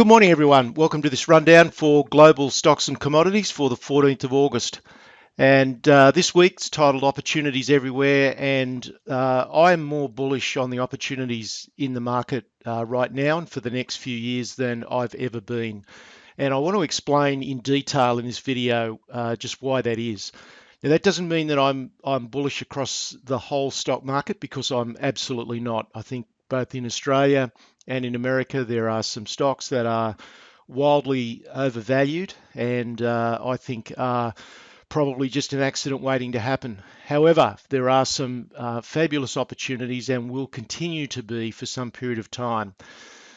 Good morning, everyone. Welcome to this rundown for global stocks and commodities for the 14th of August. And this week's titled Opportunities Everywhere. And I'm more bullish on the opportunities in the market right now and for the next few years than I've ever been. And I want to explain in detail in this video just why that is. Now, that doesn't mean that I'm bullish across the whole stock market, because I'm absolutely not. I think both in Australia and in America, there are some stocks that are wildly overvalued and I think are probably just an accident waiting to happen. However, there are some fabulous opportunities and will continue to be for some period of time.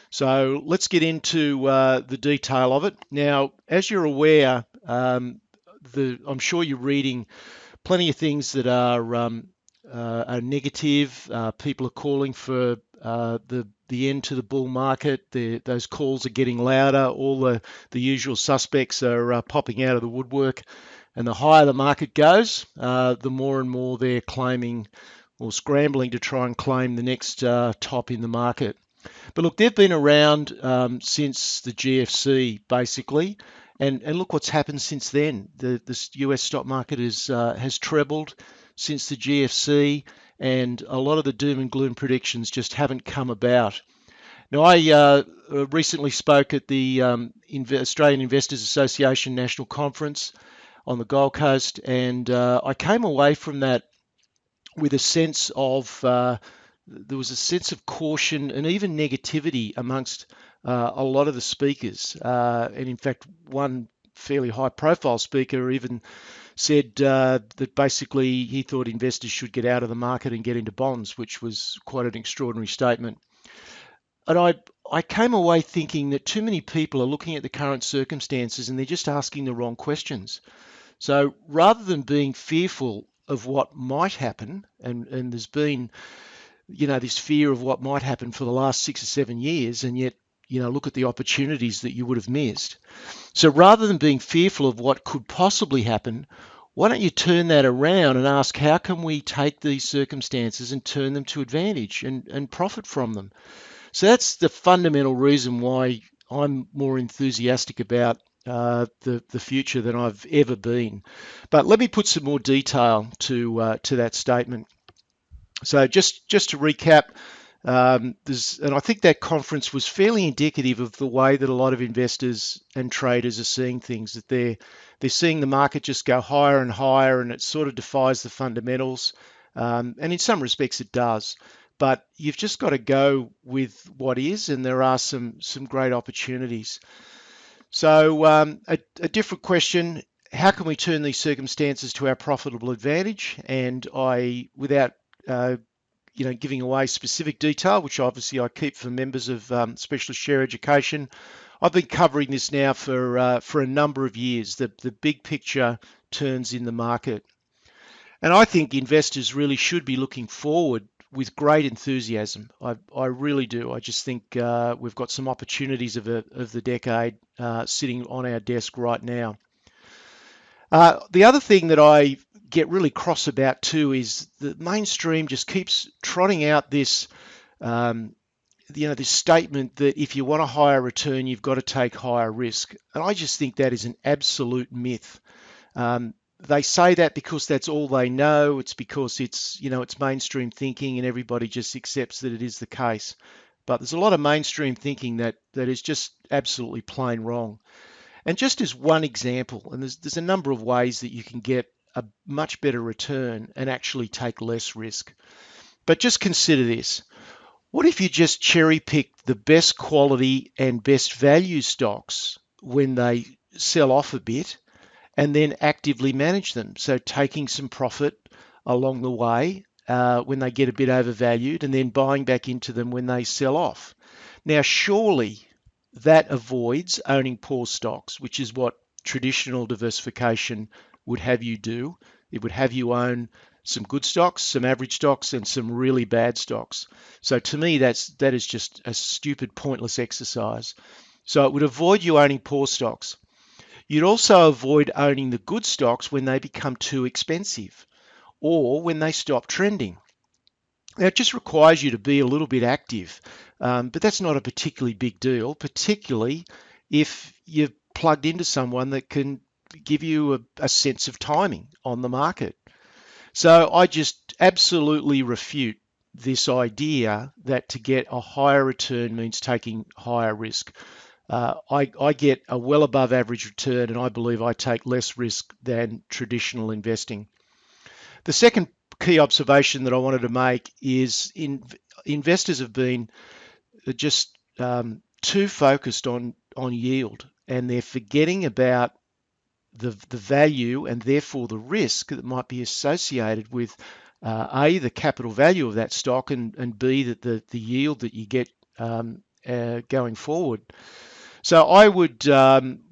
So let's get into the detail of it. Now, as you're aware, I'm sure you're reading plenty of things that are negative. People are calling for the end to the bull market. Those calls are getting louder. All the usual suspects are popping out of the woodwork. And the higher the market goes, the more and more they're claiming or scrambling to try and claim the next top in the market. But look, they've been around since the GFC, basically. And look what's happened since then. The US stock market has trebled since the GFC, and a lot of the doom and gloom predictions just haven't come about. Now, I recently spoke at the Australian Investors Association National Conference on the Gold Coast, and I came away from that with a sense of there was a sense of caution and even negativity amongst a lot of the speakers. And in fact, one fairly high-profile speaker even said that basically he thought investors should get out of the market and get into bonds, which was quite an extraordinary statement. And I came away thinking that too many people are looking at the current circumstances and they're just asking the wrong questions. So rather than being fearful of what might happen, and there's been, this fear of what might happen for the last 6 or 7 years, and yet, look at the opportunities that you would have missed. So rather than being fearful of what could possibly happen, why don't you turn that around and ask, how can we take these circumstances and turn them to advantage and profit from them? So that's the fundamental reason why I'm more enthusiastic about the future than I've ever been. But let me put some more detail to that statement. So just to recap, and I think that conference was fairly indicative of the way that a lot of investors and traders are seeing things, that they're seeing the market just go higher and higher, and it sort of defies the fundamentals. And in some respects it does. But you've just got to go with what is, and there are some great opportunities. So a different question: how can we turn these circumstances to our profitable advantage? And without giving away specific detail, which obviously I keep for members of specialist share education, I've been covering this now for a number of years. The big picture turns in the market, and I think investors really should be looking forward with great enthusiasm. I really do. I just think we've got some opportunities of the decade sitting on our desk right now. The other thing that I get really cross about too is the mainstream just keeps trotting out this, this statement that if you want a higher return, you've got to take higher risk. And I just think that is an absolute myth. They say that because that's all they know. It's because it's mainstream thinking and everybody just accepts that it is the case. But there's a lot of mainstream thinking that is just absolutely plain wrong. And just as one example, and there's a number of ways that you can get a much better return and actually take less risk. But just consider this. What if you just cherry pick the best quality and best value stocks when they sell off a bit, and then actively manage them? So taking some profit along the way when they get a bit overvalued, and then buying back into them when they sell off. Now, surely that avoids owning poor stocks, which is what traditional diversification would have you do. It would have you own some good stocks, some average stocks, and some really bad stocks. So to me, that is just a stupid, pointless exercise. So it would avoid you owning poor stocks. You'd also avoid owning the good stocks when they become too expensive or when they stop trending. Now, it just requires you to be a little bit active, but that's not a particularly big deal, particularly if you're plugged into someone that can give you a sense of timing on the market. So I just absolutely refute this idea that to get a higher return means taking higher risk. I get a well above average return, and I believe I take less risk than traditional investing. The second key observation that I wanted to make is investors have been just too focused on yield, and they're forgetting about the value and therefore the risk that might be associated with A, the capital value of that stock, and B, that the yield that you get going forward. So I would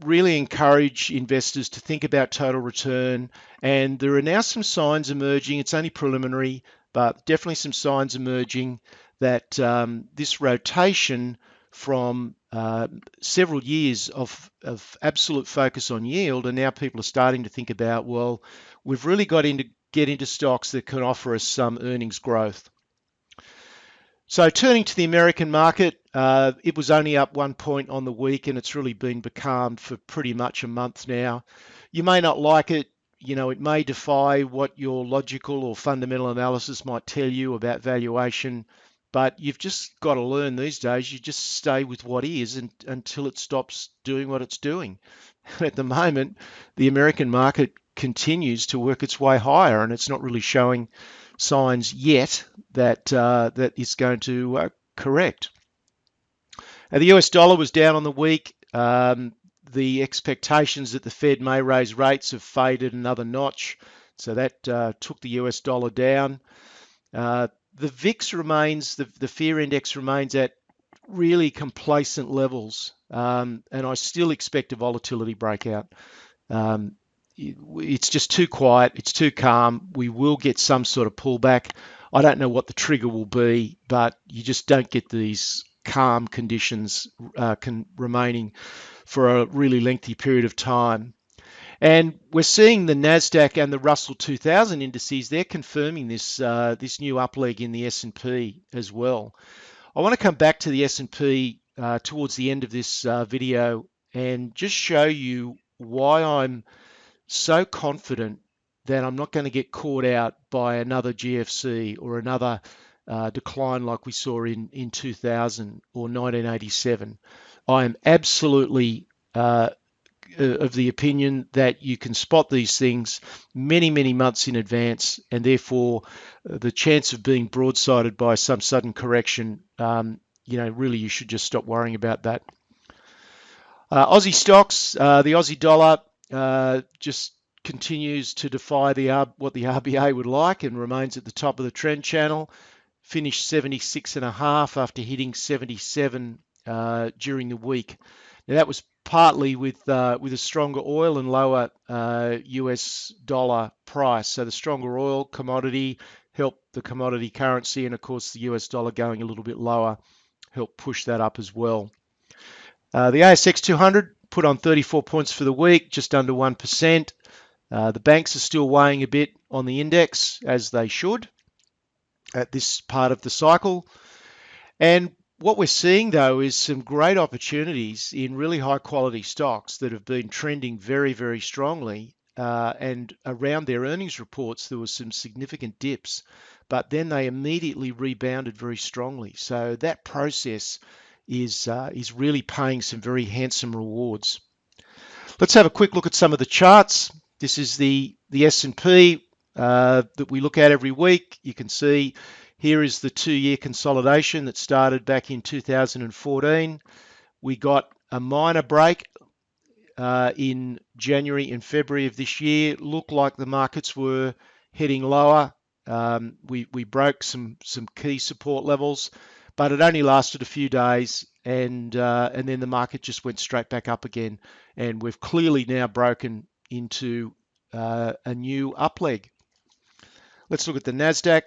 really encourage investors to think about total return, and there are now some signs emerging. It's only preliminary, but definitely some signs emerging that this rotation from several years of absolute focus on yield, and now people are starting to think about, well, we've really got to get into stocks that can offer us some earnings growth. So turning to the American market, it was only up 1 point on the week, and it's really been becalmed for pretty much a month now. You may not like it. You know, it may defy what your logical or fundamental analysis might tell you about valuation, but you've just got to learn these days. You just stay with what is until it stops doing what it's doing. At the moment, the American market continues to work its way higher, and it's not really showing signs yet that that is going to correct. Now, the US dollar was down on the week. The expectations that the Fed may raise rates have faded another notch, so that took the US dollar down. The VIX remains, the fear index remains at really complacent levels, and I still expect a volatility breakout. It's just too quiet, it's too calm. We will get some sort of pullback. I don't know what the trigger will be, but you just don't get these calm conditions remaining for a really lengthy period of time. And we're seeing the Nasdaq and the Russell 2000 indices. They're confirming this this new upleg in the S&P as well. I want to come back to the S&P towards the end of this video and just show you why I'm so confident that I'm not going to get caught out by another GFC or another decline like we saw in 2000 or 1987. I am absolutely of the opinion that you can spot these things many, many months in advance, and therefore the chance of being broadsided by some sudden correction, really you should just stop worrying about that. Aussie stocks, the Aussie dollar just continues to defy what the RBA would like and remains at the top of the trend channel. Finished 76.5 after hitting 77 during the week. Now that was partly with a stronger oil and lower US dollar price. So the stronger oil commodity helped the commodity currency, and of course the US dollar going a little bit lower helped push that up as well. The ASX 200 put on 34 points for the week, just under 1%. The banks are still weighing a bit on the index, as they should at this part of the cycle. And what we're seeing, though, is some great opportunities in really high quality stocks that have been trending very, very strongly. And around their earnings reports, there was some significant dips, but then they immediately rebounded very strongly. So that process is really paying some very handsome rewards. Let's have a quick look at some of the charts. This is the S&P that we look at every week. You can see here is the 2-year consolidation that started back in 2014. We got a minor break in January and February of this year. Looked like the markets were heading lower. We broke some key support levels, but it only lasted a few days, and then the market just went straight back up again, and we've clearly now broken into a new upleg. Let's look at the Nasdaq.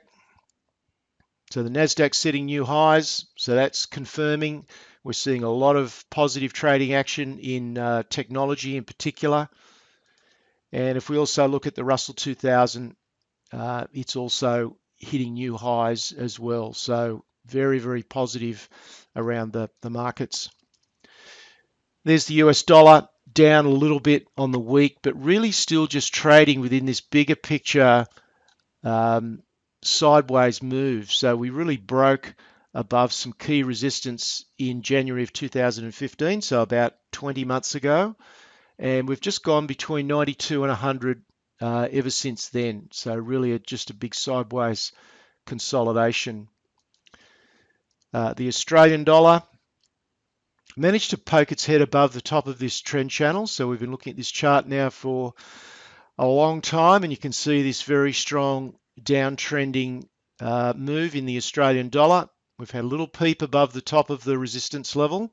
So the Nasdaq setting new highs, so that's confirming. We're seeing a lot of positive trading action in technology in particular. And if we also look at the Russell 2000, it's also hitting new highs as well. So very, very positive around the markets. There's the US dollar, down a little bit on the week, but really still just trading within this bigger picture um, sideways move. So we really broke above some key resistance in January of 2015, so about 20 months ago. And we've just gone between 92 and 100 ever since then. So really just a big sideways consolidation. The Australian dollar managed to poke its head above the top of this trend channel. So we've been looking at this chart now for a long time, and you can see this very strong downtrending move in the Australian dollar. We've had a little peep above the top of the resistance level,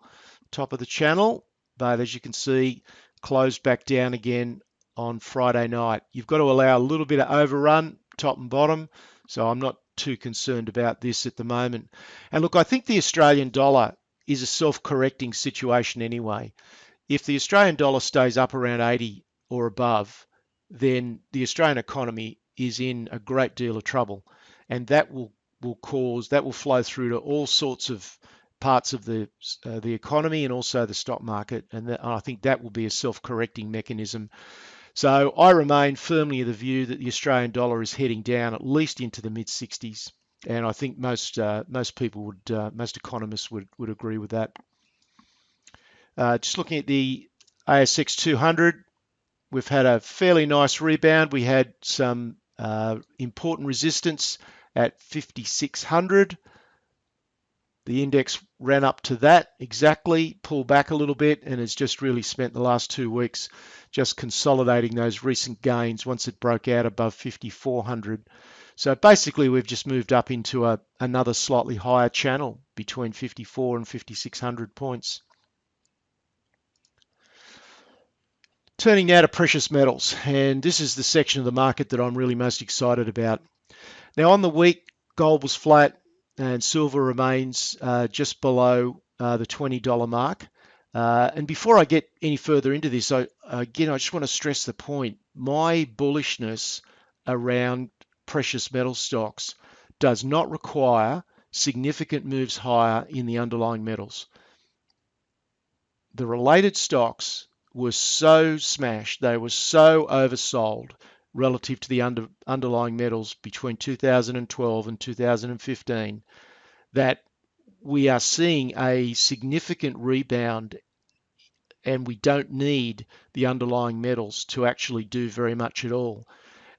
top of the channel, but as you can see, closed back down again on Friday night. You've got to allow a little bit of overrun, top and bottom, so I'm not too concerned about this at the moment. And look, I think the Australian dollar is a self-correcting situation anyway. If the Australian dollar stays up around 80 or above, then the Australian economy is in a great deal of trouble, and that will flow through to all sorts of parts of the economy and also the stock market, and I think that will be a self-correcting mechanism. So I remain firmly of the view that the Australian dollar is heading down at least into the mid 60s, and I think most people would, most economists would agree with that. Just looking at the ASX 200, we've had a fairly nice rebound. We had some important resistance at 5,600. The index ran up to that exactly, pulled back a little bit, and has just really spent the last 2 weeks just consolidating those recent gains once it broke out above 5,400. So basically, we've just moved up into another slightly higher channel between 54 and 5,600 points. Turning now to precious metals, and this is the section of the market that I'm really most excited about. Now on the week, gold was flat and silver remains just below the $20 mark. And before I get any further into this, I just want to stress the point. My bullishness around precious metal stocks does not require significant moves higher in the underlying metals. The related stocks were so smashed, they were so oversold relative to the underlying metals between 2012 and 2015 that we are seeing a significant rebound, and we don't need the underlying metals to actually do very much at all.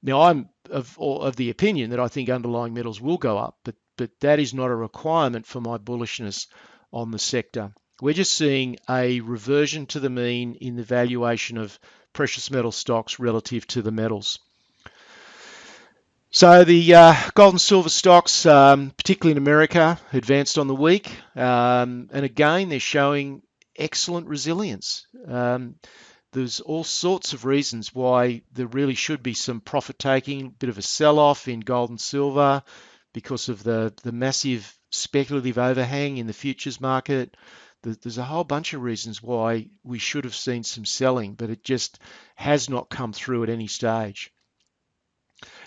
Now, I'm of the opinion that I think underlying metals will go up, but that is not a requirement for my bullishness on the sector. We're just seeing a reversion to the mean in the valuation of precious metal stocks relative to the metals. So the gold and silver stocks, particularly in America, advanced on the week. And again, they're showing excellent resilience. There's all sorts of reasons why there really should be some profit taking, a bit of a sell-off in gold and silver because of the massive speculative overhang in the futures market. There's a whole bunch of reasons why we should have seen some selling, but it just has not come through at any stage.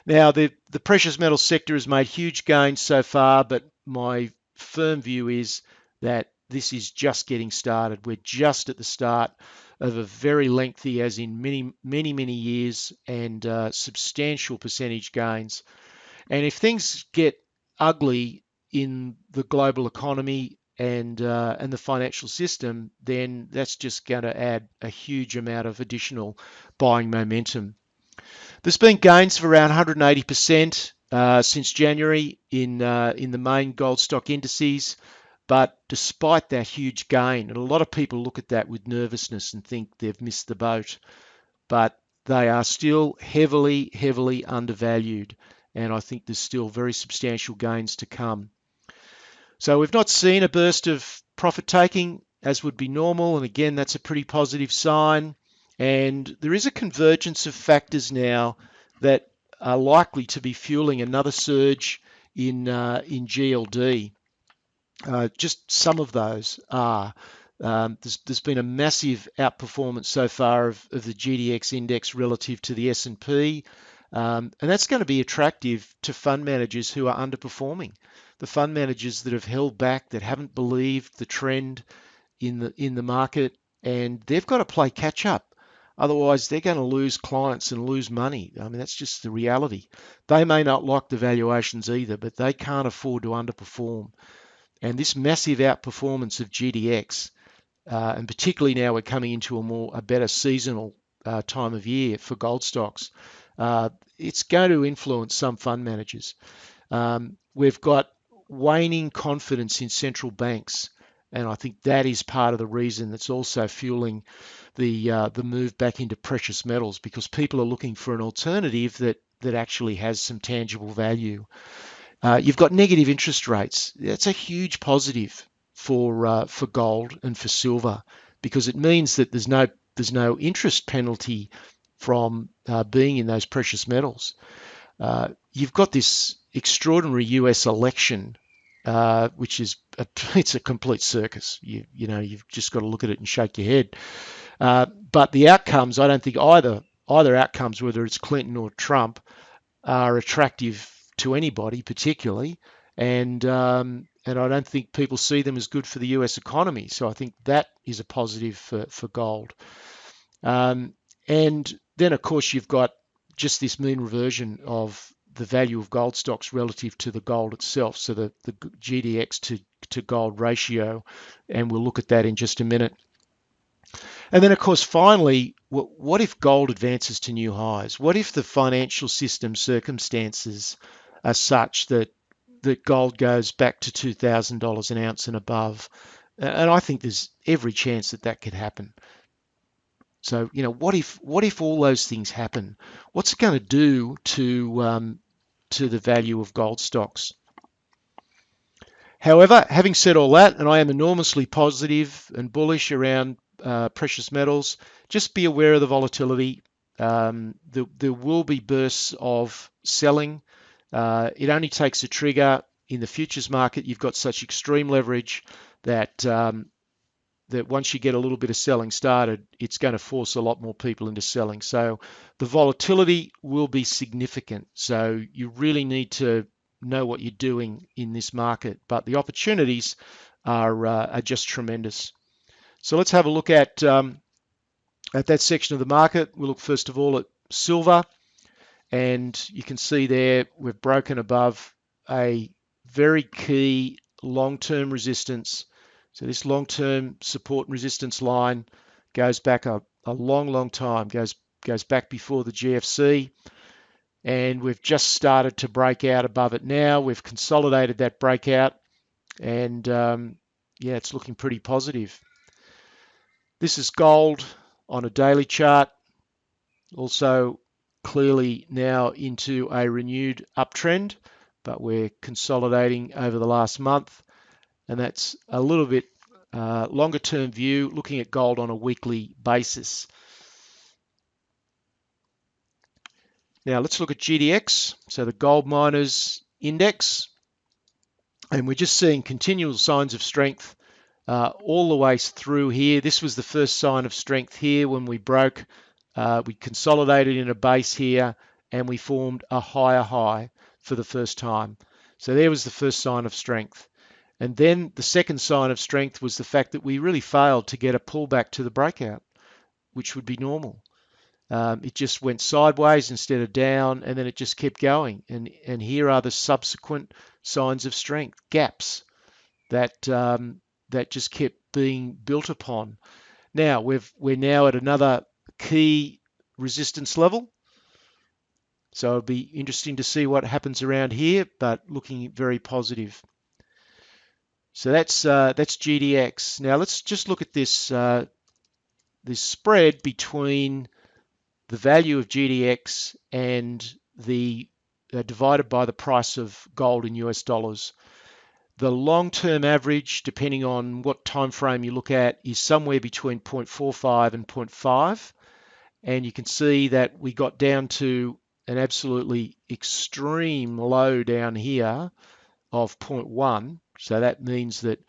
Now, the precious metal sector has made huge gains so far, but my firm view is that this is just getting started. We're just at the start of a very lengthy, as in many years, and substantial percentage gains. And if things get ugly in the global economy and the financial system, then that's just going to add a huge amount of additional buying momentum. There's been gains of around 180% since January in the main gold stock indices, but despite that huge gain, and a lot of people look at that with nervousness and think they've missed the boat, but they are still heavily undervalued, and I think there's still very substantial gains to come. So we've not seen a burst of profit taking as would be normal, and again, that's a pretty positive sign. And there is a convergence of factors now that are likely to be fueling another surge in GLD. Just some of those are. There's been a massive outperformance so far of the GDX index relative to the S&P. And that's going to be attractive to fund managers who are underperforming. The fund managers that have held back, that haven't believed the trend in the market, and they've got to play catch up. Otherwise, they're going to lose clients and lose money. I mean, that's just the reality. They may not like the valuations either, but they can't afford to underperform. And this massive outperformance of GDX, and particularly now we're coming into a better seasonal time of year for gold stocks, it's going to influence some fund managers. We've got waning confidence in central banks, and I think that is part of the reason that's also fueling the move back into precious metals, because people are looking for an alternative that actually has some tangible value. You've got negative interest rates. That's a huge positive for gold and for silver, because it means that there's no interest penalty from being in those precious metals. You've got this extraordinary US election, which is it's a complete circus. You know you've just got to look at it and shake your head. But the outcomes, I don't think either outcomes, whether it's Clinton or Trump, are attractive to anybody particularly, and I don't think people see them as good for the US economy. So I think that is a positive for gold. Um, and then, of course, you've got just this mean reversion of the value of gold stocks relative to the gold itself, so the GDX to gold ratio, and we'll look at that in just a minute. And then, of course, finally, what if gold advances to new highs? What if the financial system circumstances are such that gold goes back to $2,000 an ounce and above? And I think there's every chance that that could happen. So, what if all those things happen? What's it going to do to the value of gold stocks? However, having said all that, and I am enormously positive and bullish around precious metals, just be aware of the volatility. There will be bursts of selling. It only takes a trigger. In the futures market, you've got such extreme leverage that once you get a little bit of selling started, it's going to force a lot more people into selling. So the volatility will be significant. So you really need to know what you're doing in this market. But the opportunities are just tremendous. So let's have a look at that section of the market. We'll look first of all at silver. And you can see there we've broken above a very key long-term resistance. So this long-term support and resistance line goes back a long time, goes back before the GFC, and we've just started to break out above it now. We've consolidated that breakout, and yeah, it's looking pretty positive. This is gold on a daily chart, also clearly now into a renewed uptrend, but we're consolidating over the last month, and that's a little bit longer term view, looking at gold on a weekly basis. Now let's look at GDX, so the Gold Miners Index, and we're just seeing continual signs of strength all the way through here. This was the first sign of strength here when we broke. We consolidated in a base here, and we formed a higher high for the first time. So there was the first sign of strength. And then the second sign of strength was the fact that we really failed to get a pullback to the breakout, which would be normal. It just went sideways instead of down, and then it just kept going. And here are the subsequent signs of strength, gaps that that just kept being built upon. Now we're now at another key resistance level, so it'll be interesting to see what happens around here, but looking very positive. So that's GDX. Now let's just look at this this spread between the value of GDX and the divided by the price of gold in US dollars. The long-term average, depending on what time frame you look at, is somewhere between 0.45 and 0.5. And you can see that we got down to an absolutely extreme low down here of 0.1. So that means that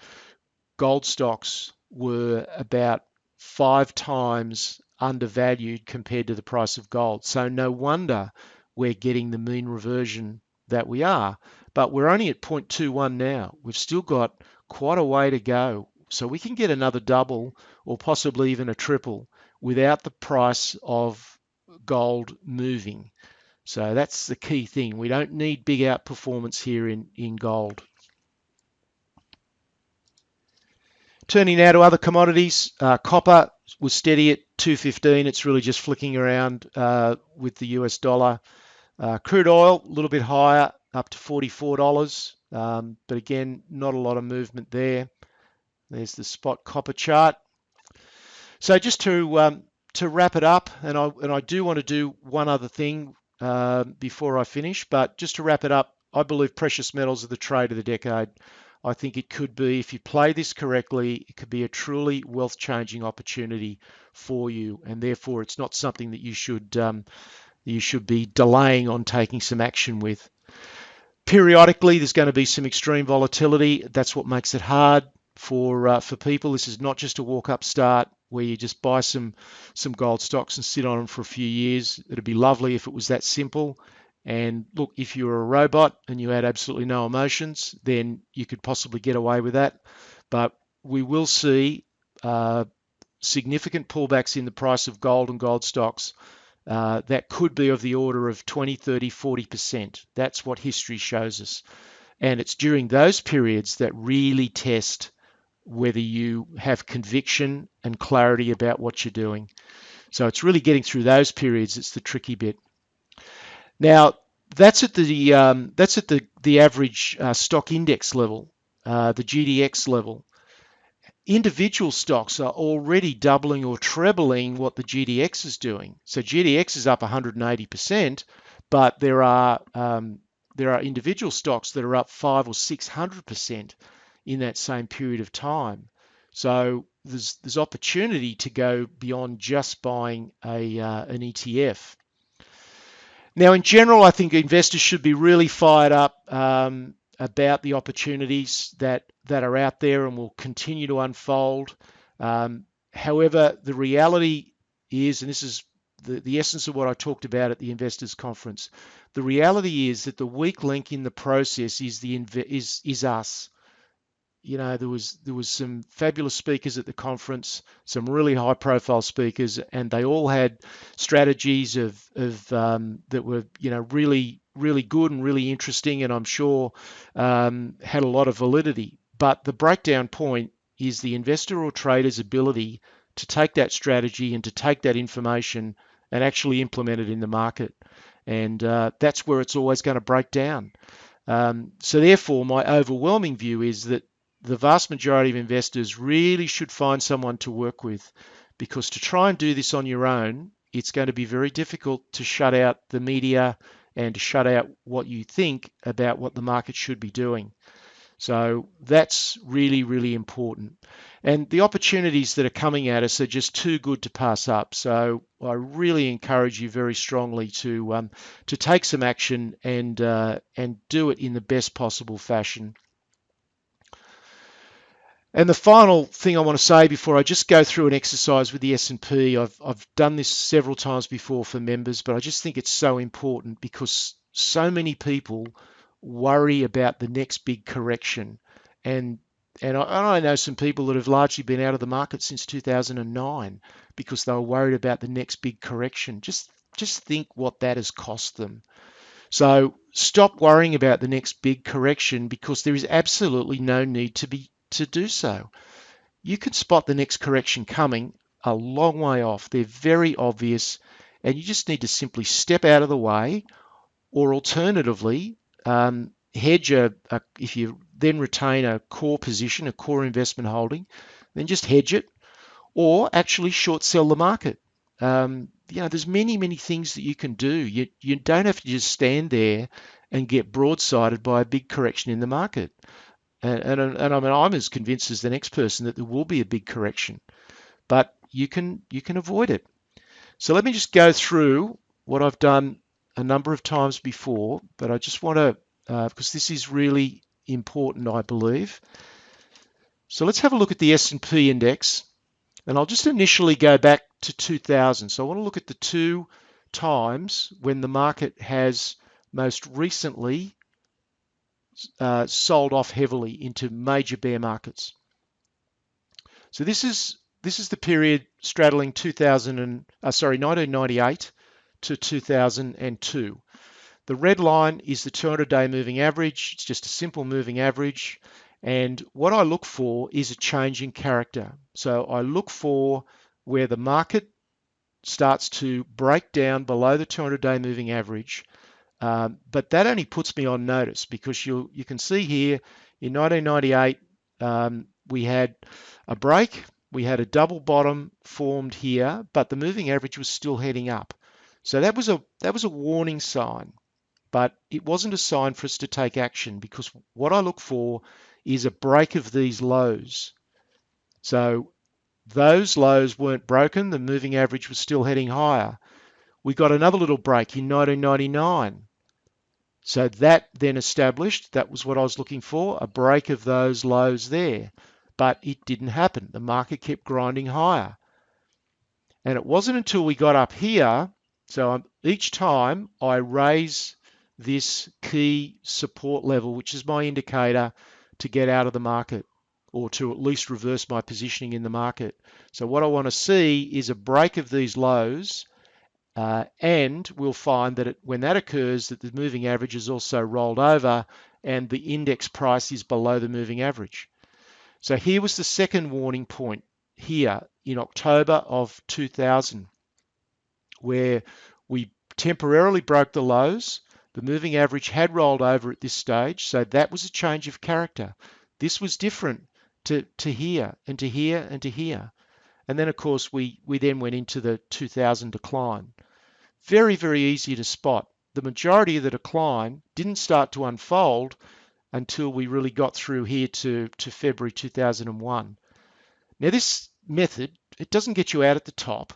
gold stocks were about 5 times undervalued compared to the price of gold. So no wonder we're getting the mean reversion that we are. But we're only at 0.21 now. We've still got quite a way to go. So we can get another double or possibly even a triple without the price of gold moving. So that's the key thing. We don't need big outperformance here in gold. Turning now to other commodities, copper was steady at 215. It's really just flicking around with the US dollar. Crude oil, a little bit higher, up to $44. But again, not a lot of movement there. There's the spot copper chart. So just to wrap it up, and I do want to do one other thing before I finish, but just to wrap it up, I believe precious metals are the trade of the decade. I think it could be, if you play this correctly, it could be a truly wealth-changing opportunity for you, and therefore it's not something that you should be delaying on taking some action with. Periodically, there's going to be some extreme volatility. That's what makes it hard for people. This is not just a walk-up start where you just buy some gold stocks and sit on them for a few years. It'd be lovely if it was that simple. And look, if you were a robot and you had absolutely no emotions, then you could possibly get away with that. But we will see significant pullbacks in the price of gold and gold stocks. That could be of the order of 20, 30, 40%. That's what history shows us. And it's during those periods that really test whether you have conviction and clarity about what you're doing. So it's really getting through those periods that's the tricky bit. Now, that's at the average stock index level, the GDX level. Individual stocks are already doubling or trebling what the GDX is doing. So GDX is up 180%, but there are individual stocks that are up 500 or 600% in that same period of time. So there's opportunity to go beyond just buying an ETF. Now, in general, I think investors should be really fired up about the opportunities that are out there and will continue to unfold. However, the reality is, and this is the essence of what I talked about at the investors conference, the reality is that the weak link in the process is us. You know, there was some fabulous speakers at the conference, some really high profile speakers, and they all had strategies that were, you know, really good and really interesting, and I'm sure had a lot of validity. But the breakdown point is the investor or trader's ability to take that strategy and to take that information and actually implement it in the market. And that's where it's always going to break down. So therefore, my overwhelming view is that the vast majority of investors really should find someone to work with, because to try and do this on your own, it's going to be very difficult to shut out the media and to shut out what you think about what the market should be doing. So that's really, really important. And the opportunities that are coming at us are just too good to pass up. So I really encourage you very strongly to take some action and do it in the best possible fashion. And the final thing I want to say before I just go through an exercise with the S&P, I've done this several times before for members, but I just think it's so important because so many people worry about the next big correction. And I know some people that have largely been out of the market since 2009 because they were worried about the next big correction. Just think what that has cost them. So stop worrying about the next big correction, because there is absolutely no need to do so. You can spot the next correction coming a long way off. They're very obvious, and you just need to simply step out of the way, or alternatively, hedge if you then retain a core position, a core investment holding, then just hedge it, or actually short sell the market. You know, there's many things that you can do. You don't have to just stand there and get broadsided by a big correction in the market. And I mean, I'm as convinced as the next person that there will be a big correction, but you can avoid it. So let me just go through what I've done a number of times before, but I just want to, because this is really important, I believe. So let's have a look at the S&P index, and I'll just initially go back to 2000. So I want to look at the two times when the market has most recently sold off heavily into major bear markets. So this is the period straddling 1998 to 2002. The red line is the 200-day moving average. It's just a simple moving average. And what I look for is a change in character. So I look for where the market starts to break down below the 200-day moving average. But that only puts me on notice, because you can see here in 1998, we had a break. We had a double bottom formed here, but the moving average was still heading up. So that was a warning sign. But it wasn't a sign for us to take action, because what I look for is a break of these lows. So those lows weren't broken. The moving average was still heading higher. We got another little break in 1999. So that then established, that was what I was looking for, a break of those lows there. But it didn't happen. The market kept grinding higher. And it wasn't until we got up here, so each time I raise this key support level, which is my indicator to get out of the market, or to at least reverse my positioning in the market. So what I want to see is a break of these lows, and we'll find that when that occurs, that the moving average is also rolled over and the index price is below the moving average. So here was the second warning point here in October of 2000, where we temporarily broke the lows. The moving average had rolled over at this stage, so that was a change of character. This was different to here and to here and to here. And then, of course, we then went into the 2000 decline. Very, very easy to spot. The majority of the decline didn't start to unfold until we really got through here to February 2001. Now, this method, it doesn't get you out at the top.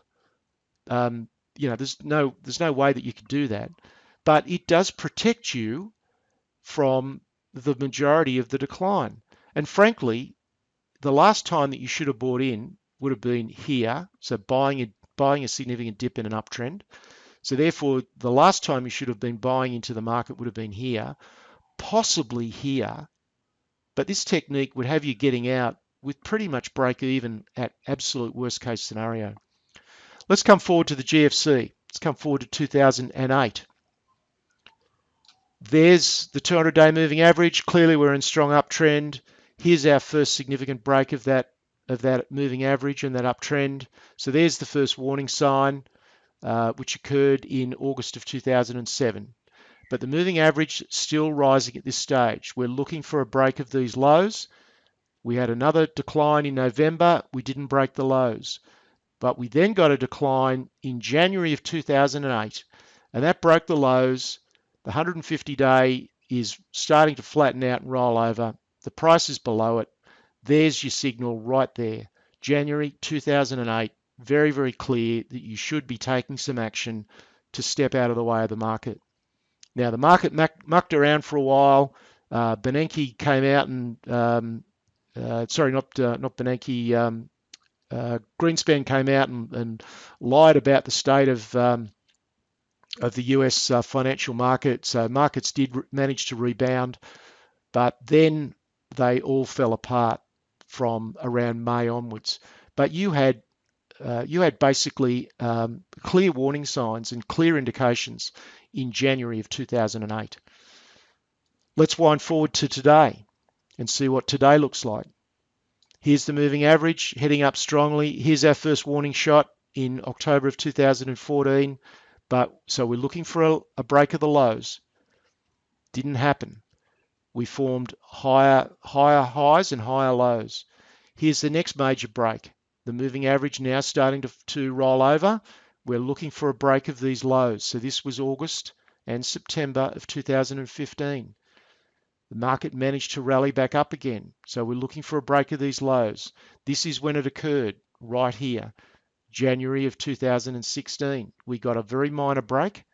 There's no way that you can do that, but it does protect you from the majority of the decline. And frankly, the last time that you should have bought in would have been here, so buying a significant dip in an uptrend. So therefore, the last time you should have been buying into the market would have been here, possibly here. But this technique would have you getting out with pretty much break even at absolute worst case scenario. Let's come forward to the GFC. Let's come forward to 2008. There's the 200-day moving average. Clearly, we're in strong uptrend. Here's our first significant break of that moving average and that uptrend. So there's the first warning sign, which occurred in August of 2007. But the moving average still rising at this stage. We're looking for a break of these lows. We had another decline in November. We didn't break the lows. But we then got a decline in January of 2008, and that broke the lows. The 150-day is starting to flatten out and roll over. The price is below it. There's your signal right there. January 2008, very, very clear that you should be taking some action to step out of the way of the market. Now, the market mucked around for a while. Bernanke came out and, not Bernanke, Greenspan came out and lied about the state of the US financial market. So markets did manage to rebound, but then they all fell apart from around May onwards. But you had basically clear warning signs and clear indications in January of 2008. Let's wind forward to today and see what today looks like. Here's the moving average heading up strongly. Here's our first warning shot in October of 2014. So we're looking for a break of the lows. Didn't happen. We formed higher highs and higher lows. Here's the next major break. The moving average now starting to roll over. We're looking for a break of these lows. So this was August and September of 2015. The market managed to rally back up again. So we're looking for a break of these lows. This is when it occurred, right here, January of 2016. We got a very minor break,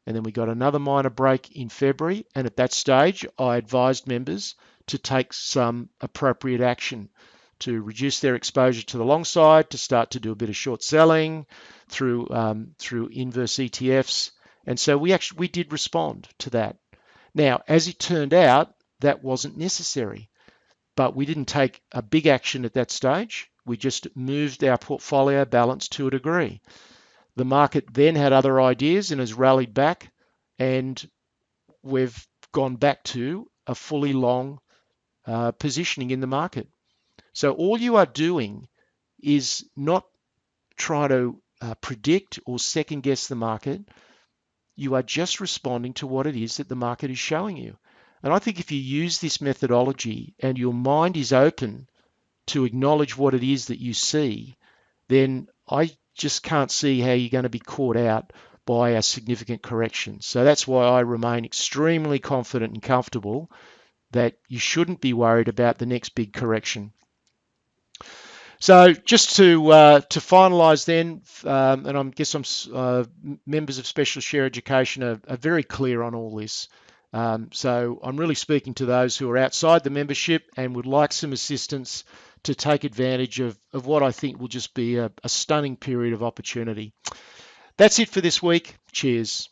and then we got another minor break in February. And at that stage, I advised members to take some appropriate action to reduce their exposure to the long side, to start to do a bit of short selling through inverse ETFs. And so we did respond to that. Now, as it turned out, that wasn't necessary, but we didn't take a big action at that stage. We just moved our portfolio balance to a degree. The market then had other ideas and has rallied back, and we've gone back to a fully long positioning in the market. So all you are doing is not try to predict or second guess the market. You are just responding to what it is that the market is showing you. And I think if you use this methodology and your mind is open to acknowledge what it is that you see, then I just can't see how you're going to be caught out by a significant correction. So that's why I remain extremely confident and comfortable that you shouldn't be worried about the next big correction. So just to finalise then, and I guess members of Specialist Share Education are very clear on all this. So I'm really speaking to those who are outside the membership and would like some assistance to take advantage of what I think will just be a stunning period of opportunity. That's it for this week. Cheers.